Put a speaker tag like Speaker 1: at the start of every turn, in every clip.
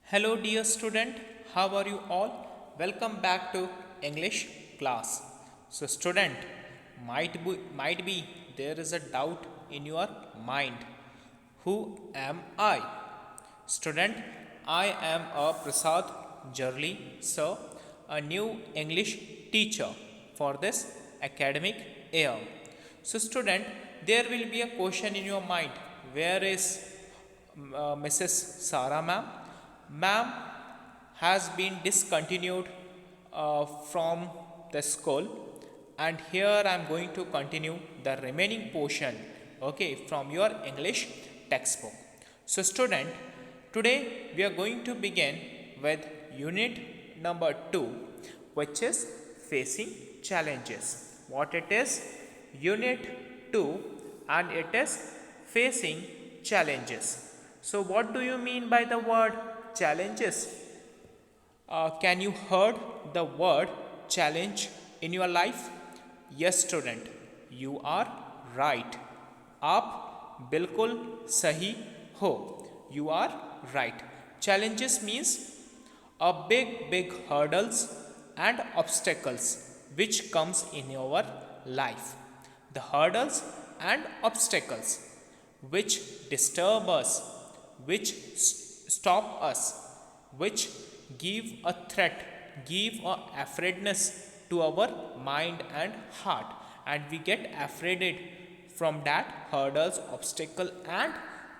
Speaker 1: Hello, dear student. How are you all? Welcome back to English class. So, student, might be there is a doubt in your mind. Who am I? Student, I am a Prasad Jarli, sir, a new English teacher for this academic year. So, student, there will be a question in your mind. Where is Mrs. Sarah, ma'am? Ma'am has been discontinued from the school, and here I am going to continue the remaining portion, okay, from your English textbook. So, student, today we are going to begin with unit number 2, which is facing challenges. What it is? Unit 2, and it is facing challenges. So, what do you mean by the word challenges? Can you heard the word challenge in your life? Yes, student, you are right. आप बिल्कुल सही हो. You are right. Challenges means a big hurdles and obstacles which comes in our life. The hurdles and obstacles which disturb us, which stop us, which give a threat, give a afraidness to our mind and heart, and we get afraided from that hurdles, obstacle and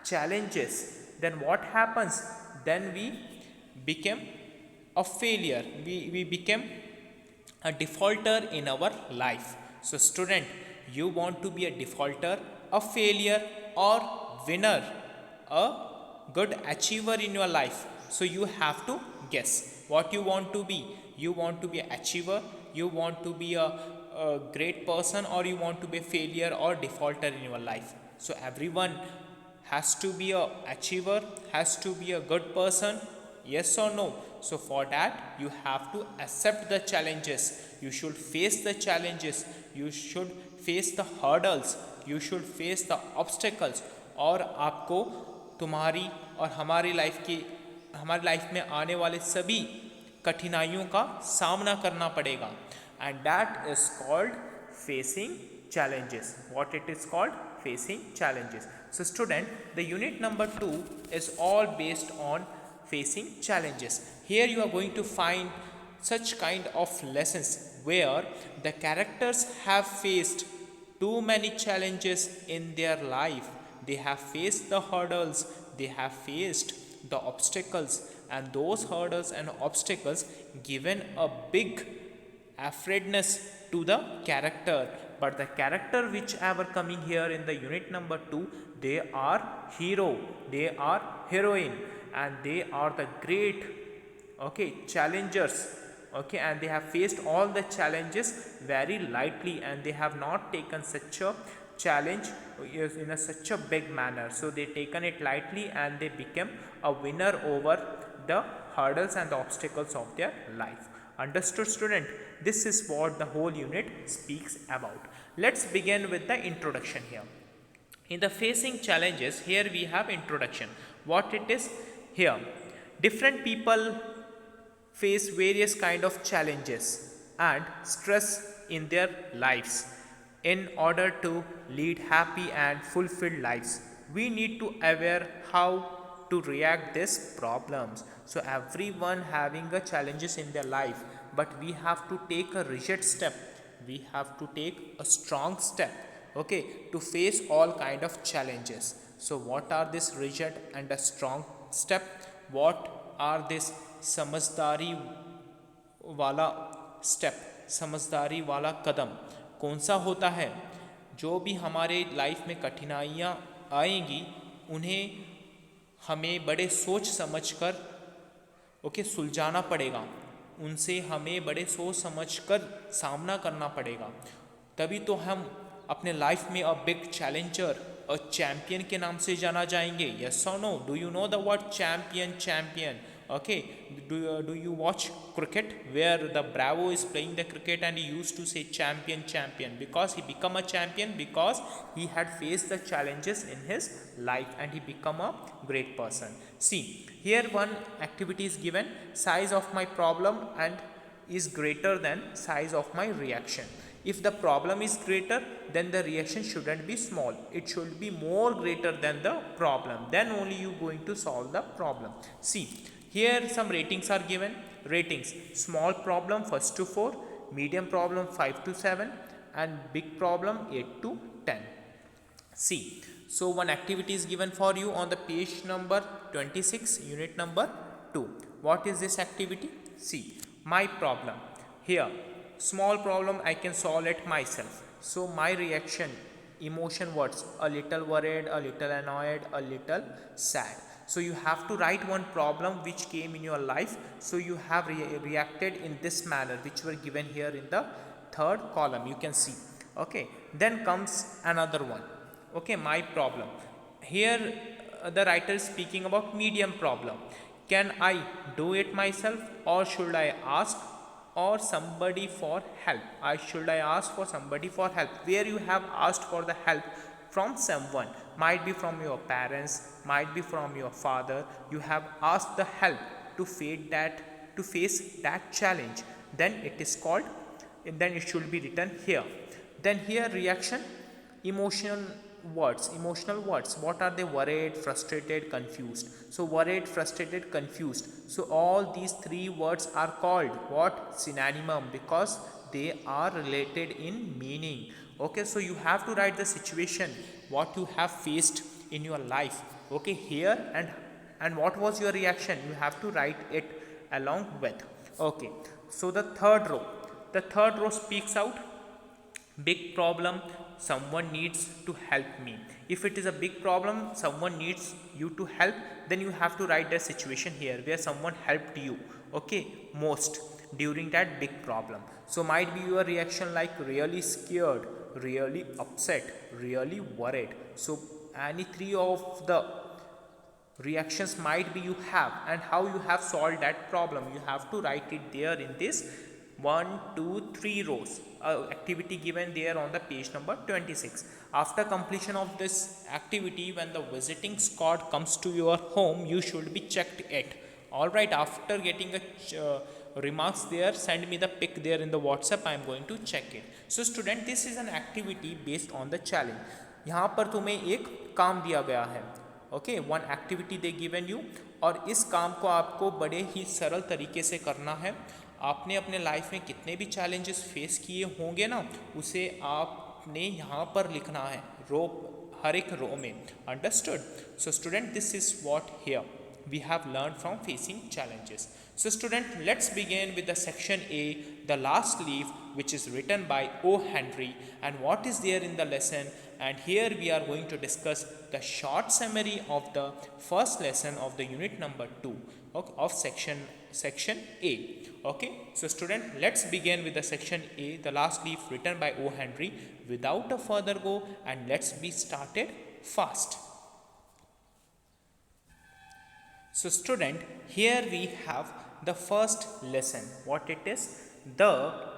Speaker 1: challenges. Then what happens? Then we become a failure, we become a defaulter in our life. So, student, you want to be a defaulter, a failure, or winner, a good achiever in your life. So, you have to guess what you want to be. You want to be an achiever, you want to be a great person, or you want to be a failure or defaulter in your life. So, everyone has to be a achiever, has to be a good person, yes or no? So, for that you have to accept the challenges, you should face the challenges, you should face the hurdles, you should face the obstacles, और आपको तुम्हारी और हमारी life में आने वाले सभी कठिनाइयों का सामना करना पड़ेगा. And that is called facing challenges. What it is called? Facing challenges. So, student, the unit number 2 is all based on facing challenges. Here you are going to find such kind of lessons where the characters have faced too many challenges in their life. They have faced the hurdles, they have faced the obstacles, and those hurdles and obstacles given a big afraidness to the character. But the character which ever coming here in the unit number 2, they are hero, they are heroine, and they are the great, okay, challengers, okay, and they have faced all the challenges very lightly, and they have not taken such a challenge in such a big manner. So, they taken it lightly and they became a winner over the hurdles and the obstacles of their life. Understood, student? This is what the whole unit speaks about. Let's begin with the introduction here. In the facing challenges, here we have introduction. What it is here? Different people face various kind of challenges and stress in their lives. In order to lead happy and fulfilled lives, we need to aware how to react these problems. So, everyone having a challenges in their life, but we have to take a rigid step, we have to take a strong step, okay, to face all kind of challenges. So, what are this rigid and a strong step? What are this समझदारी वाला step, समझदारी वाला कदम कौन सा होता है? जो भी हमारे लाइफ में कठिनाइयाँ आएंगी उन्हें हमें बड़े सोच समझकर ओके सुलझाना पड़ेगा, उनसे हमें बड़े सोच समझकर सामना करना पड़ेगा. तभी तो हम अपने लाइफ में a big challenger, a champion के नाम से जाना जाएंगे. यस और no? Do you know the word champion? Champion, Okay, do you watch cricket where the Bravo is playing the cricket and he used to say champion, champion, because he become a champion because he had faced the challenges in his life and he become a great person. See, here one activity is given, size of my problem and is greater than size of my reaction. If the problem is greater, then the reaction shouldn't be small. It should be more greater than the problem. Then only you going to solve the problem. See, here some ratings are given. Ratings: small problem 1st to 4, medium problem 5 to 7, and big problem 8 to 10. See, so one activity is given for you on the page number 26, unit number 2. What is this activity? See, my problem. Here, small problem I can solve it myself. So my reaction, emotion words: a little worried, a little annoyed, a little sad. So you have to write one problem which came in your life. So you have reacted in this manner, which were given here in the third column. You can see. Okay. Then comes another one. Okay, my problem. Here the writer is speaking about medium problem. Can I do it myself, or should I ask or somebody for help? Should I ask for somebody for help? Where you have asked for the help from someone, might be from your parents, might be from your father. You have asked the help to face that challenge. Then it is called. Then it should be written here. Then here reaction, emotional words. What are they? Worried, frustrated, confused. So worried, frustrated, confused. So all these three words are called what? Synonym, because they are related in meaning. Okay, so you have to write the situation what you have faced in your life. Okay, here and what was your reaction? You have to write it along with. Okay, so the third row speaks out big problem, someone needs to help me. If it is a big problem, someone needs you to help, then you have to write the situation here where someone helped you, okay, most during that big problem. So might be your reaction like really scared, really upset, really worried. So any three of the reactions might be you have, and how you have solved that problem you have to write it there in this 1, 2, 3 rows. Activity given there on the page number 26. After completion of this activity, when the visiting squad comes to your home, you should be checked it. Alright, after getting a remarks there, send me the pic there in the WhatsApp. I am going to check it. So student, this is an activity based on the challenge. यहाँ पर तुम्हें एक काम दिया गया है. Okay, one activity they given you, और इस काम को आपको बड़े ही सरल तरीके से करना है. आपने अपने लाइफ में कितने भी चैलेंजेस फेस किए होंगे ना, उसे आपने यहाँ पर लिखना है हर एक रो में. Understood? So student, this is what here we have learned from facing challenges. So student, let's begin with the section A, the last leaf, which is written by O. Henry, and what is there in the lesson. And here we are going to discuss the short summary of the first lesson of the unit number 2 of section A. Okay, so student, let's begin with the section A, the last leaf, written by O. Henry, without a further go, and let's be started fast. So student, here we have the first lesson. What it is? The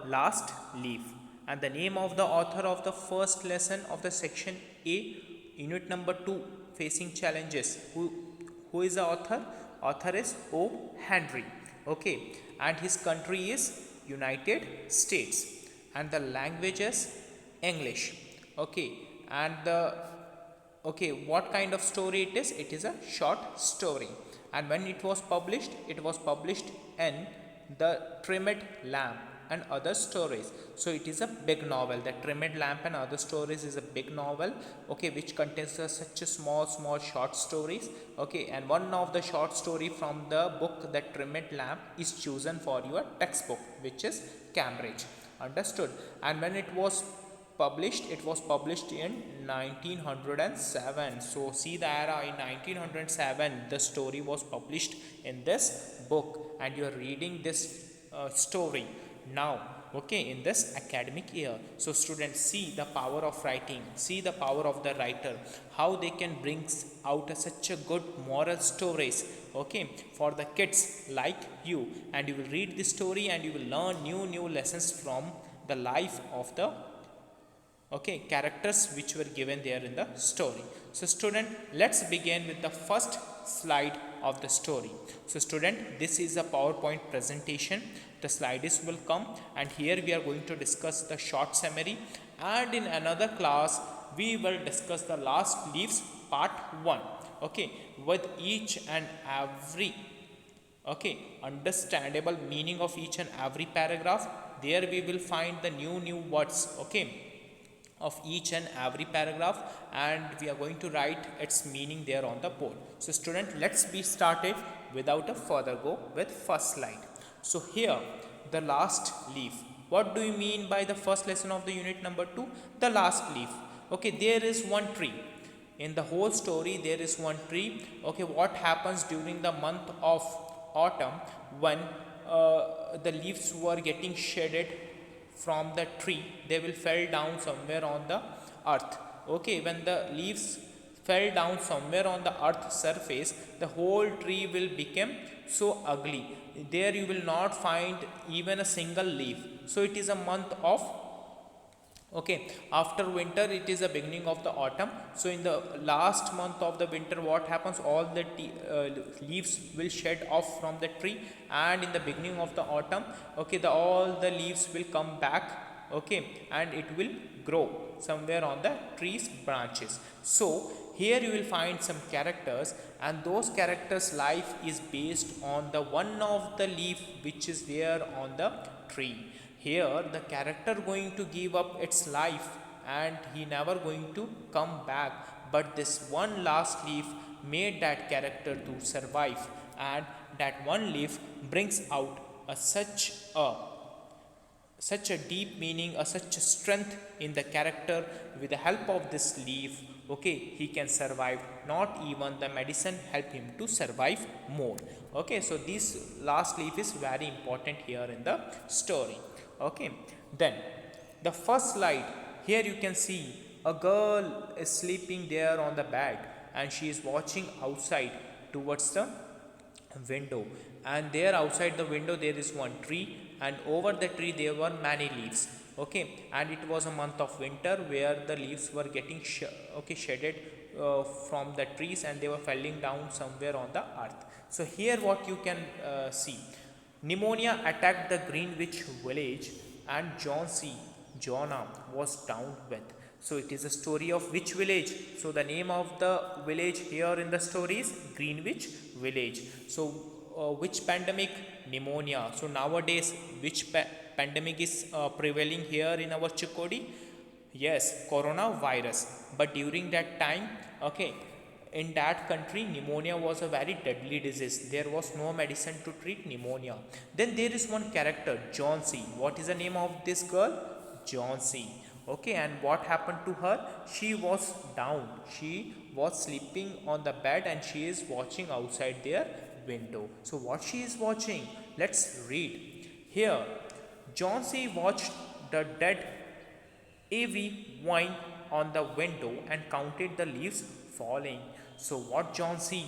Speaker 1: last leaf. And the name of the author of the first lesson of the section A, unit number 2, facing challenges. Who is the author? Author is O. Henry. Okay, and his country is United States, and the language is English. Okay, and what kind of story it is? It is a short story. And when it was published in The Trimmed Lamp and Other Stories. So it is a big novel. The Trimmed Lamp and Other Stories is a big novel, okay, which contains such a small short stories. Okay, and one of the short story from the book The Trimmed Lamp is chosen for your textbook, which is Cambridge. Understood? And when it was published in 1907. So see the era, in 1907 the story was published in this book, and you are reading this story. Now okay, in this academic year. So students, see the power of writing, see the power of the writer, how they can bring out such a good moral stories, okay, for the kids like you, and you will read this story and you will learn new lessons from the life of the, okay, characters which were given there in the story. So student, let's begin with the first slide of the story. So student, this is a PowerPoint presentation. The slides will come, and here we are going to discuss the short summary, and in another class we will discuss the last leaves part 1, okay, with each and every, okay, understandable meaning of each and every paragraph. There we will find the new words, okay, of each and every paragraph, and we are going to write its meaning there on the board. So student, let's be started without a further go with first slide. So here, the last leaf. What do you mean by the first lesson of the unit number 2? The last leaf. Okay, there is one tree. In the whole story, there is one tree. Okay, what happens during the month of autumn when the leaves were getting shaded from the tree, they will fell down somewhere on the earth. Okay, when the leaves fell down somewhere on the earth surface, the whole tree will become so ugly. There you will not find even a single leaf. So it is a month of, okay, after winter it is the beginning of the autumn. So in the last month of the winter, what happens, all the leaves will shed off from the tree, and in the beginning of the autumn, okay, all the leaves will come back, okay, and it will grow somewhere on the tree's branches. So here you will find some characters, and those characters life is based on the one of the leaf which is there on the tree. Here the character going to give up its life, and he never going to come back, but this one last leaf made that character to survive, and that one leaf brings out such a deep meaning, such a strength in the character. With the help of this leaf, okay, he can survive. Not even the medicine help him to survive more. Okay, so this last leaf is very important here in the story. Okay, then the first slide, here you can see a girl is sleeping there on the bed, and she is watching outside towards the window, and there outside the window there is one tree, and over the tree there were many leaves. Okay, and it was a month of winter where the leaves were getting shaded from the trees, and they were falling down somewhere on the earth. So here what you can see, pneumonia attacked the Greenwich village, and Jonah was down with. So it is a story of which village? So the name of the village here in the story is Greenwich village. So which pandemic? Pneumonia. So nowadays which pandemic is prevailing here in our Chikodi? Yes, coronavirus. But during that time, okay, in that country pneumonia was a very deadly disease. There was no medicine to treat pneumonia. Then there is one character, Johnsy. What is the name of this girl? Johnsy. Okay, and what happened to her? She was down, she was sleeping on the bed, and she is watching outside their window. So what she is watching? Let's read. Here, Johnsy watched the dead AV wine on the window and counted the leaves falling. So what Johnsy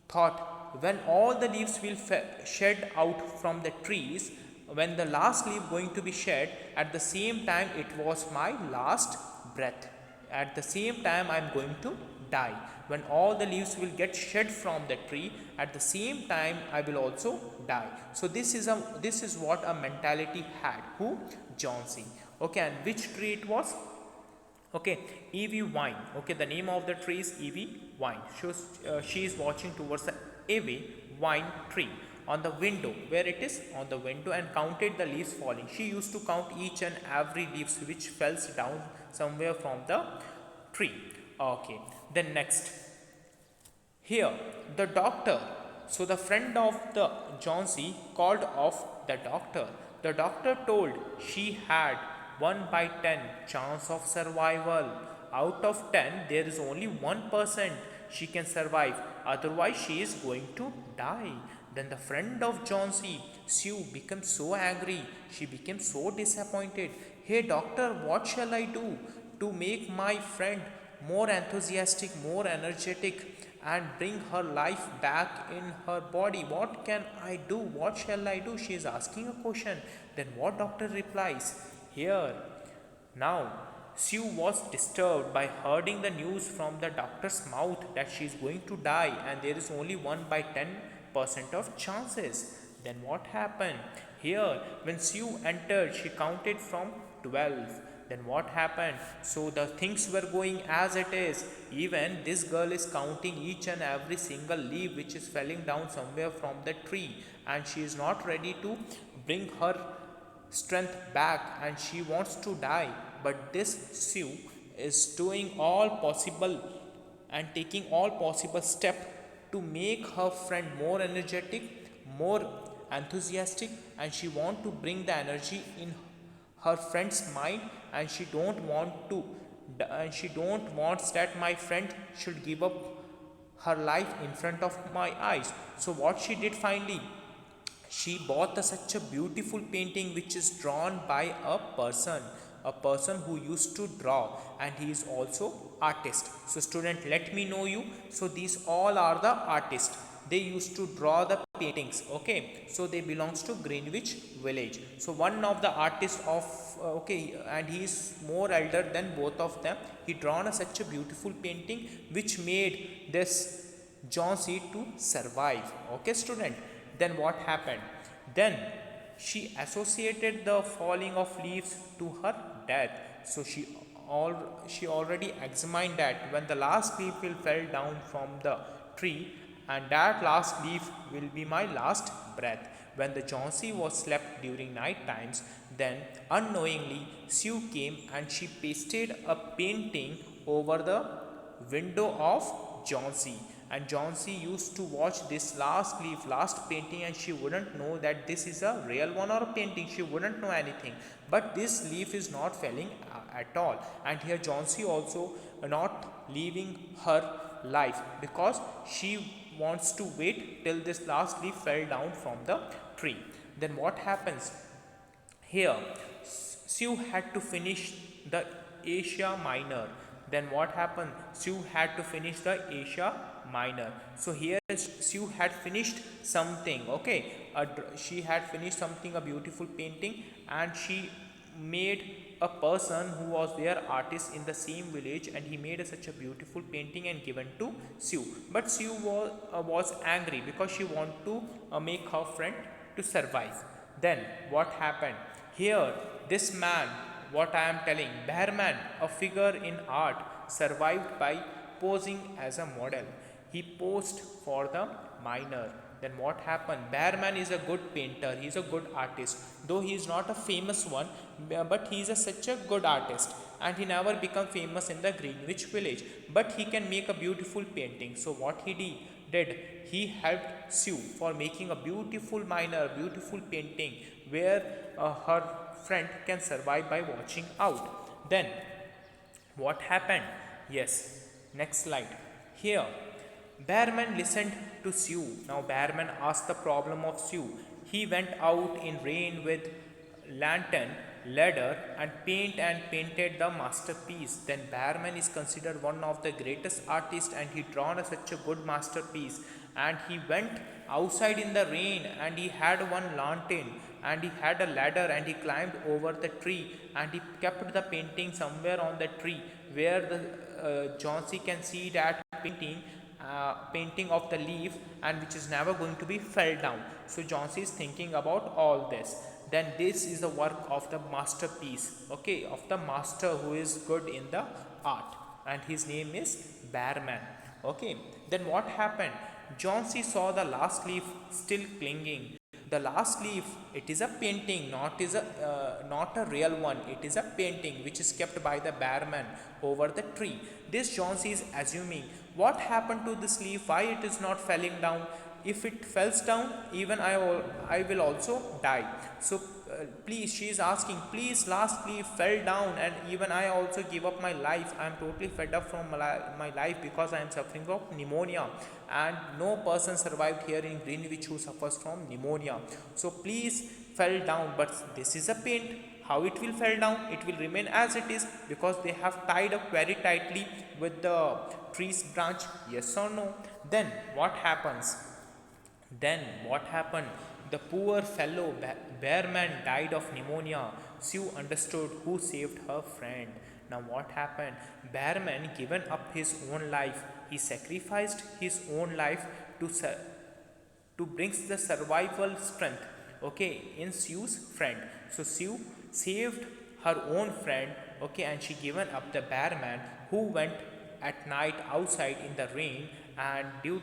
Speaker 1: thought, when all the leaves will shed out from the trees, when the last leaf going to be shed, at the same time it was my last breath. At the same time I am going to die. When all the leaves will get shed from the tree, at the same time I will also die. So this is what a mentality had. Who? Johnsy. Okay, and which tree it was? Okay, Evie Vine. Okay, the name of the tree is Evie Vine. She is watching towards the Evie Vine tree on the window, where it is on the window, and counted the leaves falling. She used to count each and every leaves which falls down somewhere from the tree. Okay, then next. Here, the doctor. So the friend of the Johnsy called off the doctor. The doctor told she had 1 by 10 chance of survival. Out of 10, there is only 1% she can survive. Otherwise, she is going to die. Then the friend of John C, Sue, became so angry. She became so disappointed. Hey doctor, what shall I do to make my friend more enthusiastic, more energetic, and bring her life back in her body? What can I do? What shall I do? She is asking a question. Then what doctor replies? Here, now, Sue was disturbed by hearing the news from the doctor's mouth that she is going to die and there is only 1 by 10% of chances. Then what happened? Here, when Sue entered, she counted from 12. Then what happened? So the things were going as it is. Even this girl is counting each and every single leaf which is falling down somewhere from the tree, and she is not ready to bring her strength back and she wants to die. But this Sue is doing all possible and taking all possible step to make her friend more energetic, more enthusiastic, and she want to bring the energy in her friend's mind, and she don't want to and she don't wants that my friend should give up her life in front of my eyes. So what she did finally, she bought such a beautiful painting which is drawn by a person who used to draw, and he is also artist. So student, let me know you. So these all are the artists, they used to draw the paintings. Okay, so they belongs to Greenwich village. So one of the artists of okay, and he is more elder than both of them, he drawn such a beautiful painting which made this John C to survive. Okay student, then what happened? Then she associated the falling of leaves to her death. So she already examined that when the last leaf will fell down from the tree, and that last leaf will be my last breath. When the Johnsy was slept during night times, then unknowingly Sue came and she pasted a painting over the window of Johnsy, and Johnsy used to watch this last leaf, last painting, and she wouldn't know that this is a real one or a painting. She wouldn't know anything. But this leaf is not falling at all. And here Johnsy also not leaving her life because she wants to wait till this last leaf fell down from the tree. Then what happens? Here, Sue had to finish the Asia Minor. Then what happened? Sue had to finish the Asia Minor. So here Sue had finished something. Okay, she had finished something, a beautiful painting, and she made a person who was their artist in the same village, and he made such a beautiful painting and given to Sue. But Sue was angry because she wanted to make her friend to survive. Then what happened? Here, this man, what I am telling, Behrman, a figure in art, survived by posing as a model. He posed for the minor. Then what happened? Behrman is a good painter, he is a good artist. Though he is not a famous one, but he is such a good artist, and he never become famous in the Greenwich village. But he can make a beautiful painting. So what he did, he helped Sue for making a beautiful minor, beautiful painting where her friend can survive by watching out. Then what happened? Yes, next slide. Here, Behrman listened to Sue. Now Behrman asked the problem of Sue. He went out in rain with lantern, ladder, and painted the masterpiece. Then Behrman is considered one of the greatest artists, and he drawn such a good masterpiece. And he went outside in the rain, and he had one lantern, and he had a ladder, and he climbed over the tree, and he kept the painting somewhere on the tree where the Johnsy can see that painting of the leaf, and which is never going to be fell down. So Johnsy is thinking about all this. Then this is the work of the masterpiece, okay, of the master who is good in the art, and his name is Behrman. Okay, then what happened? Johnsy saw the last leaf still clinging. The last leaf, it is a painting, not a real one. It is a painting which is kept by the Behrman over the tree. This Johnsy is assuming, what happened to this leaf? Why it is not falling down? If it falls down, even I will also die. So please, she is asking, please, lastly fell down, and even I also give up my life. I am totally fed up from my life because I am suffering from pneumonia, and no person survived here in Greenwich who suffers from pneumonia. So please fell down. But this is a paint. How it will fall down? It will remain as it is because they have tied up very tightly with the tree's branch. Yes or no? Then what happens? Then what happened? The poor fellow bearman died of pneumonia. Sue understood who saved her friend. Now what happened? Bearman given up his own life. He sacrificed his own life to bring the survival strength, okay, in Sue's friend. So Sue saved her own friend, okay, and she given up the bearman who went at night outside in the rain, and due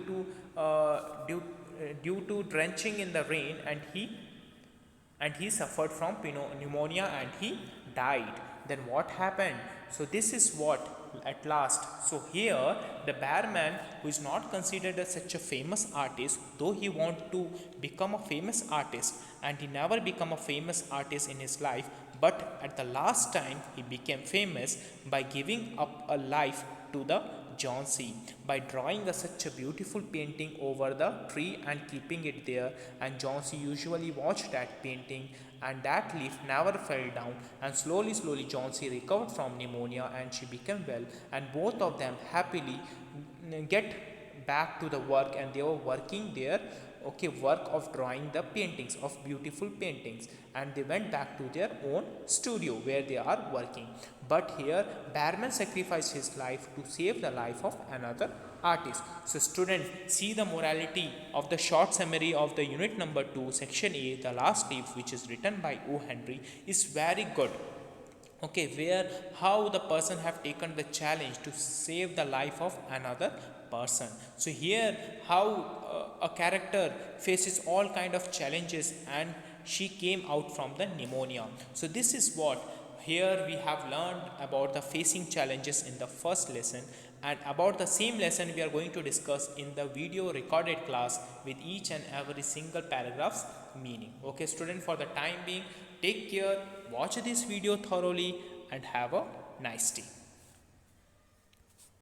Speaker 1: to drenching in the rain, and he suffered from pneumonia and he died. Then what happened? So this is what at last. So here the bearman, who is not considered as such a famous artist, though he want to become a famous artist, and he never become a famous artist in his life, but at the last time he became famous by giving up a life to the John C. by drawing such a beautiful painting over the tree and keeping it there. And John C. usually watched that painting, and that leaf never fell down, and slowly John C. recovered from pneumonia and she became well, and both of them happily get back to the work, and they were working their work of drawing the paintings of beautiful paintings, and they went back to their own studio where they are working. But here Bearman sacrificed his life to save the life of another artist. So students, see the morality of the short summary of the unit number 2 section A, the last leaf, which is written by O. Henry, is very good. Okay, where how the person have taken the challenge to save the life of another person. So here how a character faces all kind of challenges and she came out from the pneumonia. So this is what here we have learned about the facing challenges in the first lesson, and about the same lesson we are going to discuss in the video recorded class with each and every single paragraph's meaning. Okay student, for the time being, take care, watch this video thoroughly and have a nice day.